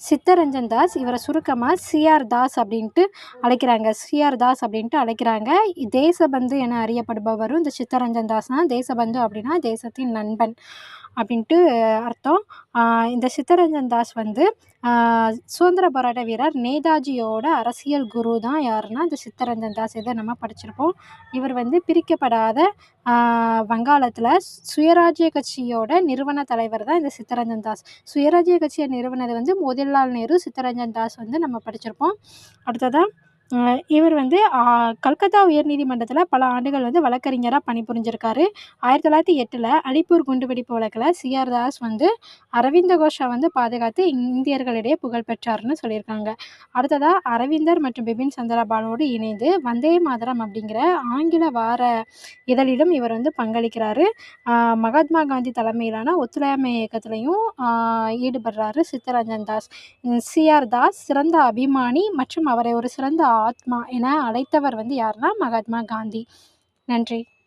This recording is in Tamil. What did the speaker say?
சித்தரஞ்சன் தாஸ். இவர சுருக்கமா சி.ஆர். தாஸ் அப்படின்ட்டு அழைக்கிறாங்க. சி.ஆர். தாஸ் அப்படின்ட்டு அழைக்கிறாங்க. தேசபந்து என அறியப்படுபவரும் இந்த சித்தரஞ்சன் தாஸ் தான். தேசபந்து அப்படின்னா தேசத்தின் நண்பன் அப்படின்ட்டு அர்த்தம். இந்த சித்தரஞ்சன் தாஸ் வந்து சுதந்திர போராட்ட வீரர் நேதாஜியோட அரசியல் குரு தான் யாருன்னா இந்த சித்தரஞ்சன் தாஸ். இதை நம்ம படிச்சிருப்போம். இவர் வந்து பிரிக்கப்படாத வங்காளத்தில் சுயராஜ்ய கட்சியோட நிறுவன தலைவர் தான் இந்த சித்தரஞ்சன் தாஸ். சுயராஜ்ய கட்சியை நிறுவனது வந்து மோதிலால் நேரு, சித்தரஞ்சன் தாஸ் வந்து நம்ம படிச்சிருப்போம். அடுத்ததாக இவர் வந்து கல்கத்தா உயர்நீதிமன்றத்தில் பல ஆண்டுகள் வந்து வழக்கறிஞராக பணிபுரிஞ்சிருக்காரு. 1908 அலிப்பூர் குண்டுவெடிப்பு வழக்கில் சி.ஆர். தாஸ் வந்து அரவிந்த கோஷை வந்து பாதுகாத்து இந்தியர்களிடையே புகழ் பெற்றார்னு சொல்லியிருக்காங்க. அடுத்ததாக அரவிந்தர் மற்றும் பிபின் சந்திரபாலோடு இணைந்து வந்தே மாதரம் அப்படிங்கிற ஆங்கில வார இதழிலும் இவர் வந்து பங்களிக்கிறாரு. மகாத்மா காந்தி தலைமையிலான ஒத்துழையாமை இயக்கத்திலையும் ஈடுபடுறாரு சித்தரஞ்சன் தாஸ். சி.ஆர். தாஸ் சிறந்த அபிமானி மற்றும் அவரை ஒரு சிறந்த ஆத்மா என அழைத்தவர் வந்து யாருன்னா மகாத்மா காந்தி. நன்றி.